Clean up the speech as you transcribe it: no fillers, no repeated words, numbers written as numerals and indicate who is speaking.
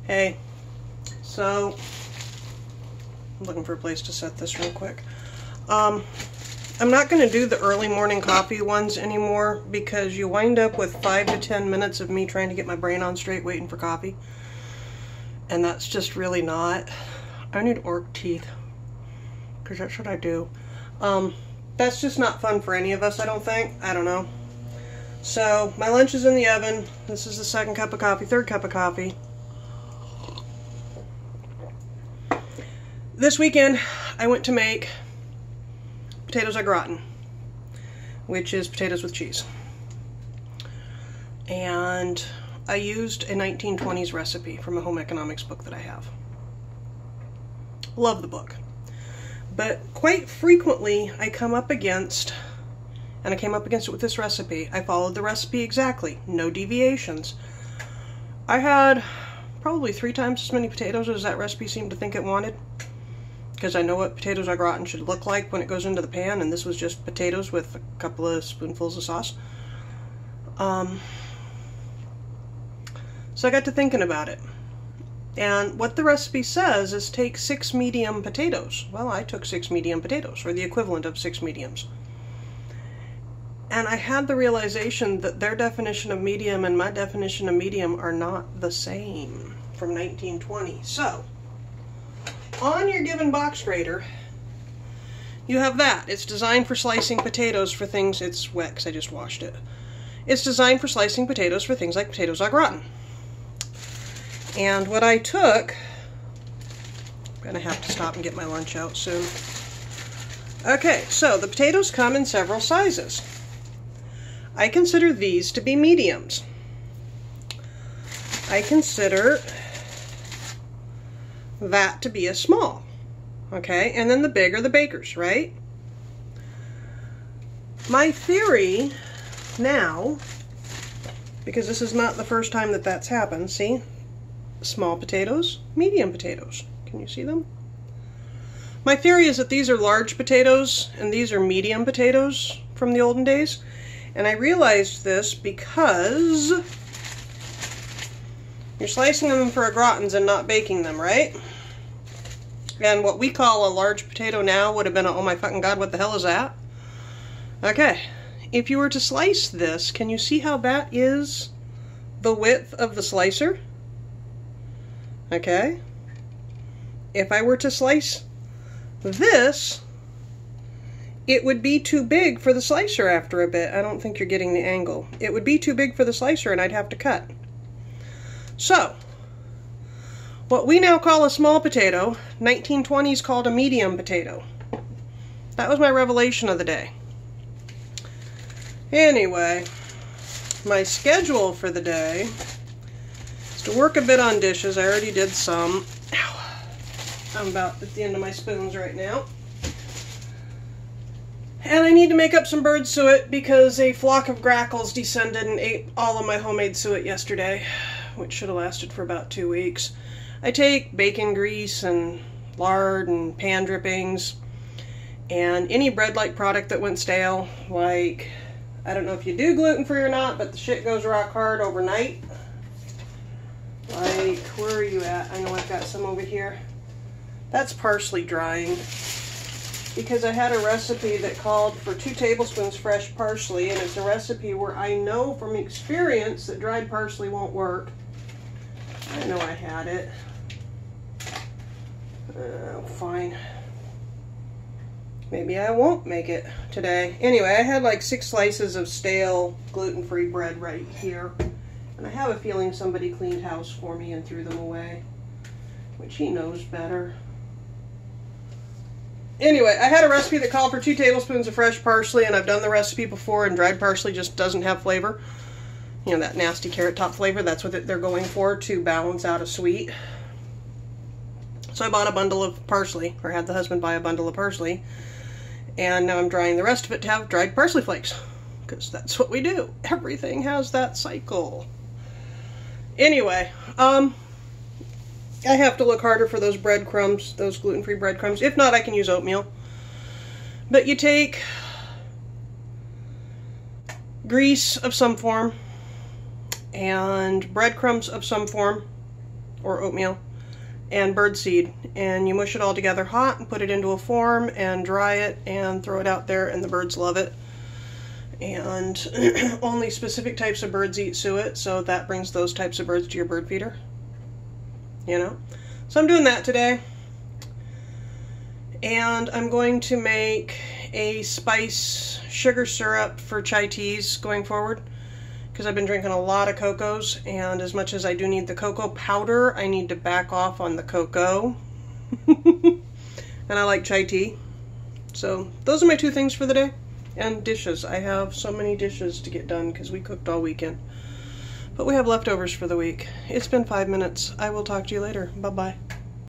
Speaker 1: Hey, so I'm looking for a place to set this real quick. I'm not going to do the early morning coffee ones anymore because you wind up with 5 to 10 minutes of me trying to get my brain on straight waiting for coffee. And that's just really not. I need orc teeth because that's what I do. That's just not fun for any of us, I don't think. I don't know. So my lunch is in the oven. This is the second cup of coffee, third cup of coffee. This weekend I went to make potatoes au gratin, which is potatoes with cheese. And I used a 1920s recipe from a home economics book that I have. Love the book. But quite frequently I come up against, and I came up against it with this recipe. I followed the recipe exactly, no deviations. I had probably 3 times as many potatoes as that recipe seemed to think it wanted, because I know what potatoes au gratin should look like when it goes into the pan, and this was just potatoes with a couple of spoonfuls of sauce. So I got to thinking about it. And what the recipe says is take 6 medium potatoes. Well, I took 6 medium potatoes, or the equivalent of 6 mediums. And I had the realization that their definition of medium and my definition of medium are not the same from 1920. So, on your given box grater, you have that. It's designed for slicing potatoes for things, it's wet because I just washed it. It's designed for slicing potatoes for things like potatoes au gratin. And what I took, I'm going to have to stop and get my lunch out soon. Okay, so the potatoes come in several sizes. I consider these to be mediums. I consider that to be a small. Okay, and then the big are the bakers, right? My theory now, because this is not the first time that that's happened, see? Small potatoes, medium potatoes. Can you see them? My theory is that these are large potatoes and these are medium potatoes from the olden days. And I realized this because you're slicing them for au gratins and not baking them, right? And what we call a large potato now would have been a, oh my fucking god, what the hell is that? Okay, if you were to slice this, can you see how that is the width of the slicer? Okay, if I were to slice this, it would be too big for the slicer after a bit. I don't think you're getting the angle. It would be too big for the slicer and I'd have to cut. So, what we now call a small potato, 1920s called a medium potato. That was my revelation of the day. Anyway, my schedule for the day to work a bit on dishes. I already did some. Ow. I'm about at the end of my spoons right now. And I need to make up some bird suet because a flock of grackles descended and ate all of my homemade suet yesterday, which should have lasted for about 2 weeks. I take bacon grease and lard and pan drippings and any bread-like product that went stale, like, I don't know if you do gluten-free or not, but the shit goes rock hard overnight. Like, where are you at? I know I've got some over here. That's parsley drying. Because I had a recipe that called for 2 tablespoons fresh parsley, and it's a recipe where I know from experience that dried parsley won't work. I know I had it. Fine. Maybe I won't make it today. Anyway, I had like 6 slices of stale gluten-free bread right here. And I have a feeling somebody cleaned house for me and threw them away, which he knows better. Anyway, I had a recipe that called for 2 tablespoons of fresh parsley, and I've done the recipe before, and dried parsley just doesn't have flavor. You know, that nasty carrot top flavor, that's what they're going for to balance out a sweet. So I bought a bundle of parsley, or had the husband buy a bundle of parsley, and now I'm drying the rest of it to have dried parsley flakes, because that's what we do. Everything has that cycle. Anyway, I have to look harder for those breadcrumbs, those gluten-free breadcrumbs. If not, I can use oatmeal. But you take grease of some form and breadcrumbs of some form, or oatmeal, and birdseed, and you mush it all together hot and put it into a form and dry it and throw it out there, and the birds love it. And only specific types of birds eat suet, so that brings those types of birds to your bird feeder. You know? So I'm doing that today. And I'm going to make a spice sugar syrup for chai teas going forward, because I've been drinking a lot of cocos, and as much as I do need the cocoa powder, I need to back off on the cocoa. And I like chai tea. So those are my two things for the day. And dishes. I have so many dishes to get done because we cooked all weekend. But we have leftovers for the week. It's been 5 minutes. I will talk to you later. Bye-bye.